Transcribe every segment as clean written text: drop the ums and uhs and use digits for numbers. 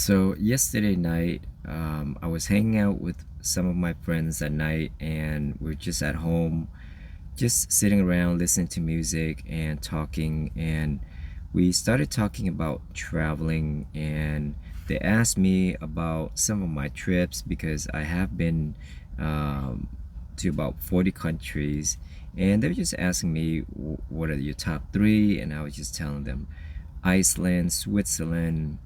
So yesterday night, I was hanging out with some of my friends at night, and we're just at home, just sitting around listening to music and talking. And we started talking about traveling, and they asked me about some of my trips because I have been um, to about 40 countries, and they were just asking me what are your top three, and I was just telling them Iceland, Switzerland,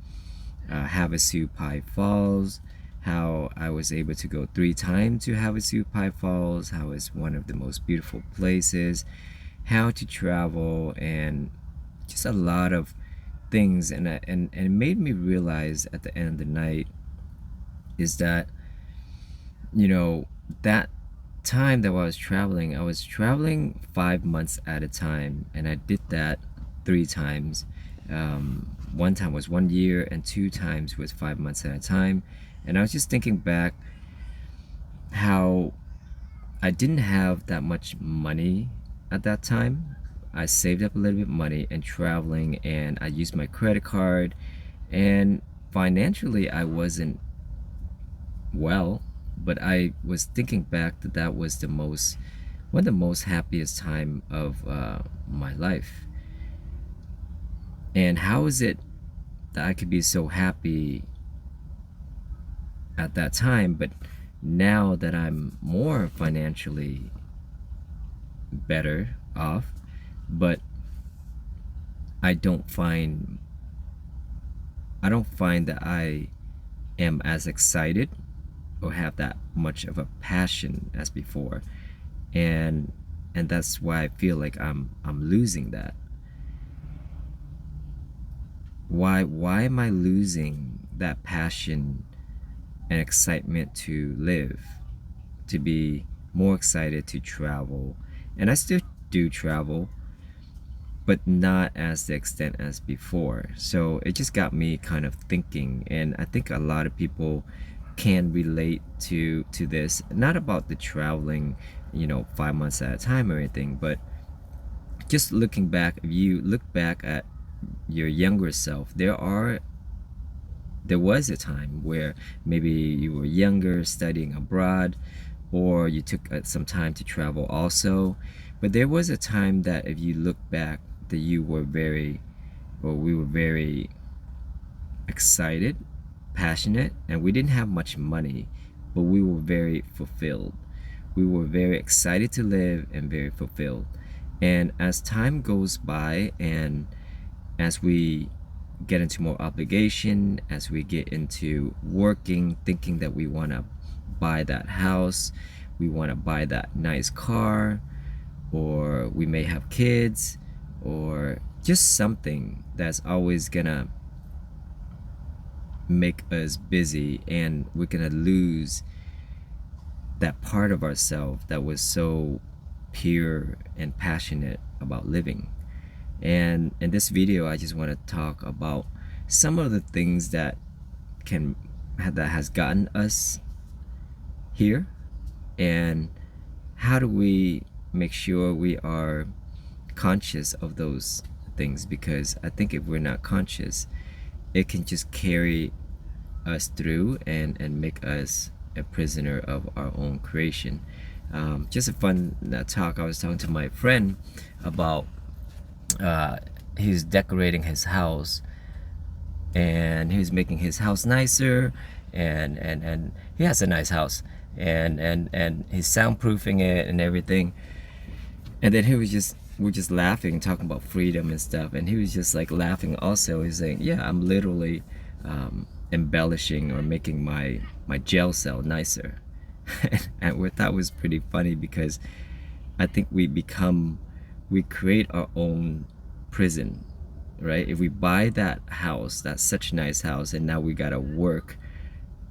Havasupai Falls, how I was able to go 3 times to Havasupai Falls, how it's one of the most beautiful places, how to travel, and just a lot of things. And it made me realize at the end of the night is that, you know, that time that I was traveling 5 months at a time, and I did that 3 times. One time was 1 year, and 2 times was 5 months at a time. And I was just thinking back how I didn't have that much money at that time. I saved up a little bit of money and traveling, and I used my credit card, and financially I wasn't well, but I was thinking back that that was the most one of the most happiest time of my life. And how is it that I could be so happy at that time, but now that I'm more financially better off, but I don't find I don't find that I am as excited or have that much of a passion as before. And that's why I feel like I'm losing that. Why am I losing that passion and excitement to live, to be more excited to travel? And I still do travel, but not as the extent as before. So it just got me kind of thinking, and I think a lot of people can relate to this. Not about the traveling, 5 months at a time or anything, but just looking back. If you look back at your younger self, there was a time where maybe you were younger, studying abroad, or you took some time to travel also. But there was a time that if you look back, that you were very, or we were very excited, passionate, and we didn't have much money, but we were very fulfilled. We were very excited to live and very fulfilled. And as time goes by, and as we get into more obligation, as we get into working, thinking that we want to buy that house, we want to buy that nice car, or we may have kids, or just something that's always gonna make us busy, and we're gonna lose that part of ourselves that was so pure and passionate about living. And in this video, I just want to talk about some of the things can that has gotten us here, and how do we make sure we are conscious of those things, because I think if we're not conscious, it can just carry us through and make us a prisoner of our own creation. Just a fun talk. I was talking to my friend about he's decorating his house, and he's making his house nicer, and he has a nice house, and he's soundproofing it and everything. And then we're just laughing, talking about freedom and stuff, and he was just like laughing also. He's saying, yeah, I'm literally embellishing or making my jail cell nicer. And what that was pretty funny, because I think we create our own prison, right? If we buy that house, that's such a nice house, and now we gotta work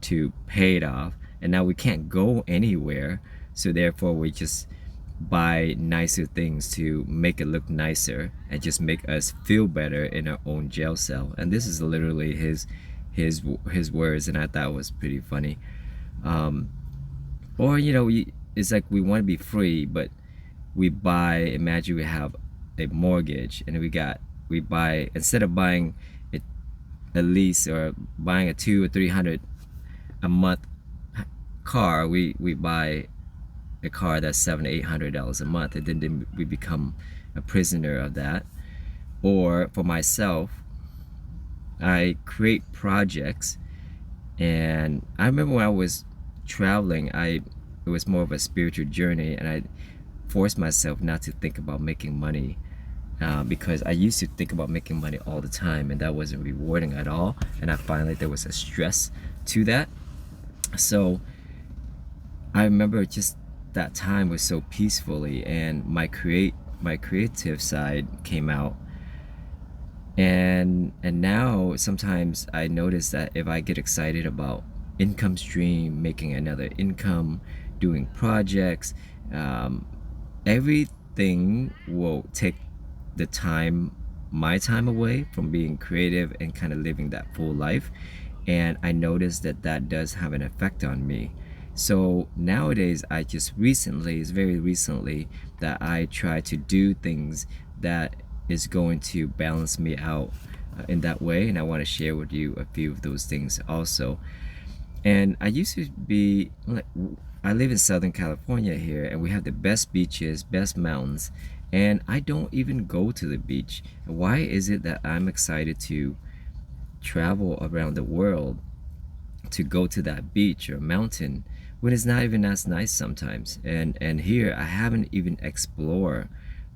to pay it off, and now we can't go anywhere, so therefore we just buy nicer things to make it look nicer and just make us feel better in our own jail cell. And this is literally his words, and I thought it was pretty funny. Or it's like we want to be free, but we buy, imagine we have a mortgage, and we buy, instead of buying a a lease or buying a 200 or 300 a month car, we buy a car that's $700 to $800 a month, and then we become a prisoner of that. Or for myself, I create projects, and I remember when I was traveling, it was more of a spiritual journey, and I forced myself not to think about making money, because I used to think about making money all the time, and that wasn't rewarding at all. And I find like there was a stress to that. So I remember just that time was so peacefully, and my creative side came out. And now sometimes I notice that if I get excited about income stream, making another income, doing projects, um, everything will take the time, my time, away from being creative and kind of living that full life. And I noticed that that does have an effect on me. So nowadays, I just recently, it's very recently, that I try to do things that is going to balance me out in that way. And I want to share with you a few of those things also. And I used to be like, I live in Southern California here, and we have the best beaches, best mountains, and I don't even go to the beach. Why is it that I'm excited to travel around the world to go to that beach or mountain when it's not even as nice sometimes? And here I haven't even explored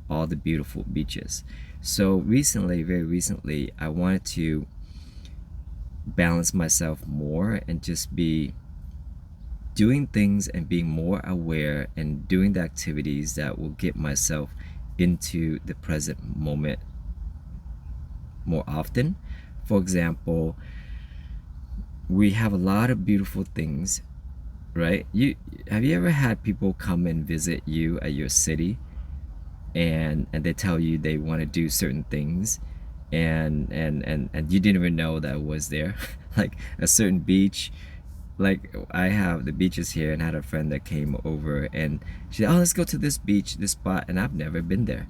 all the beautiful beaches. So recently, very recently, I wanted to balance myself more and just be doing things and being more aware and doing the activities that will get myself into the present moment more often. For example, we have a lot of beautiful things, right? Have you ever had people come and visit you at your city, and they tell you they want to do certain things, and you didn't even know that was there? Like a certain beach, like I have the beaches here, and I had a friend that came over, and she said, oh, let's go to this beach, this spot, and I've never been there,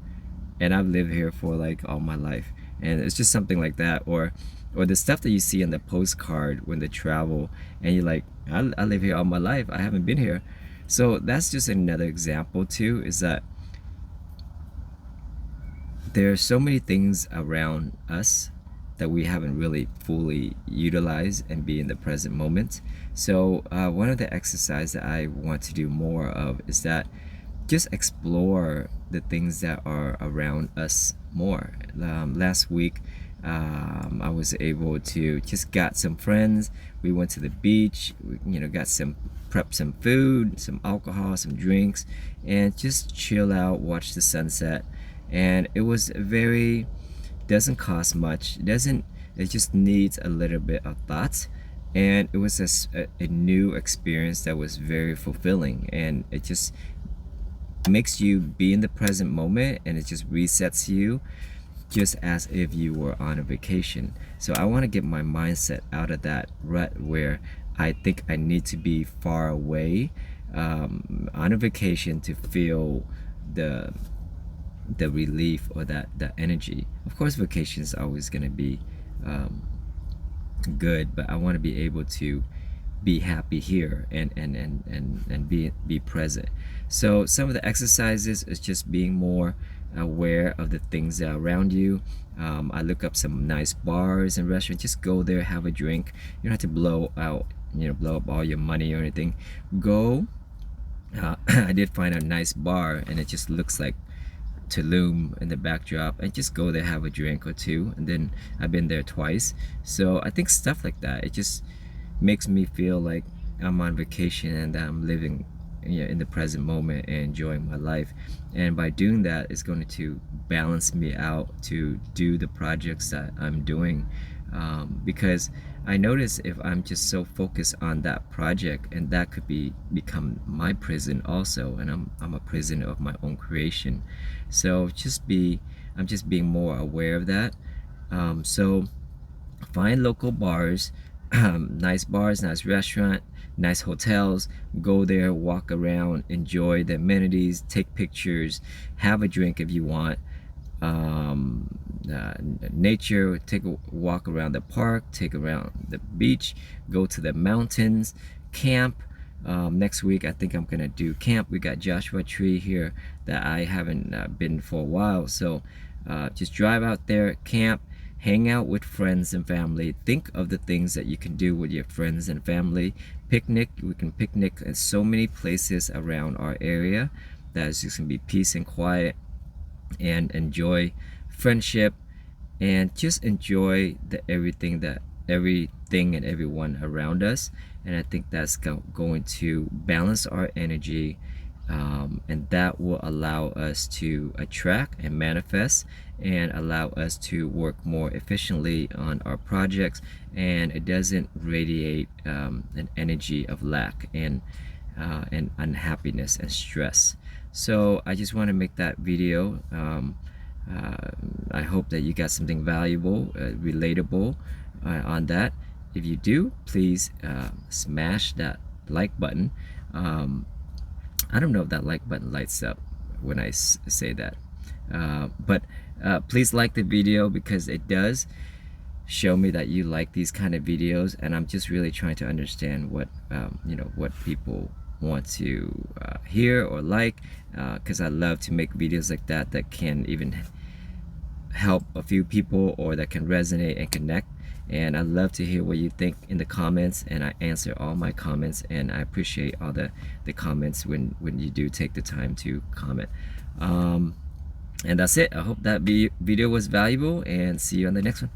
and I've lived here for like all my life. And it's just something like that. Or the stuff that you see on the postcard when they travel, and you're like, I live here all my life, I haven't been here. So that's just another example too, is that there are so many things around us that we haven't really fully utilized and be in the present moment. So one of the exercises that I want to do more of is that just explore the things that are around us more. Last week, I was able to just got some friends. We went to the beach. Got some prep, some food, some alcohol, some drinks, and just chill out, watch the sunset. And it was very, doesn't cost much. It just needs a little bit of thought. And it was a new experience that was very fulfilling, and it just makes you be in the present moment, and it just resets you just as if you were on a vacation. So I want to get my mindset out of that rut where I think I need to be far away, on a vacation, to feel the relief or that energy. Of course, vacation is always going to be good, but I want to be able to be happy here and be present. So some of the exercises is just being more aware of the things that are around you. I look up some nice bars and restaurants. Just go there, have a drink. You don't have to blow up all your money or anything. Go. I did find a nice bar, and it just looks like Tulum in the backdrop, and just go there, have a drink or two, and then I've been there twice. So I think stuff like that, it just makes me feel like I'm on vacation and that I'm living in the present moment and enjoying my life. And by doing that, it's going to balance me out to do the projects that I'm doing, because I notice if I'm just so focused on that project, and that could become my prison also, and I'm a prisoner of my own creation. So I'm just being more aware of that. So find local bars, nice bars, nice restaurant, nice hotels. Go there, walk around, enjoy the amenities, take pictures, have a drink if you want. nature, take a walk around the park, take around the beach, go to the mountains, camp. Next week I think I'm gonna do camp. We got Joshua Tree here that I haven't been for a while, so just drive out there, camp, hang out with friends and family. Think of the things that you can do with your friends and family. Picnic, we can picnic in so many places around our area that is just gonna be peace and quiet, and enjoy friendship, and just enjoy everything and everyone around us. And I think that's going to balance our energy, and that will allow us to attract and manifest, and allow us to work more efficiently on our projects, and it doesn't radiate an energy of lack and unhappiness and stress. So I just want to make that video. I hope that you got something valuable, relatable on that. If you do, please smash that like button. I don't know if that like button lights up when I say that, but please like the video, because it does show me that you like these kind of videos, and I'm just really trying to understand what what people want to hear or like, because I love to make videos like that can even help a few people, or that can resonate and connect. And I love to hear what you think in the comments, and I answer all my comments, and I appreciate all the comments when you do take the time to comment. And that's it. I hope that video was valuable, and see you on the next one.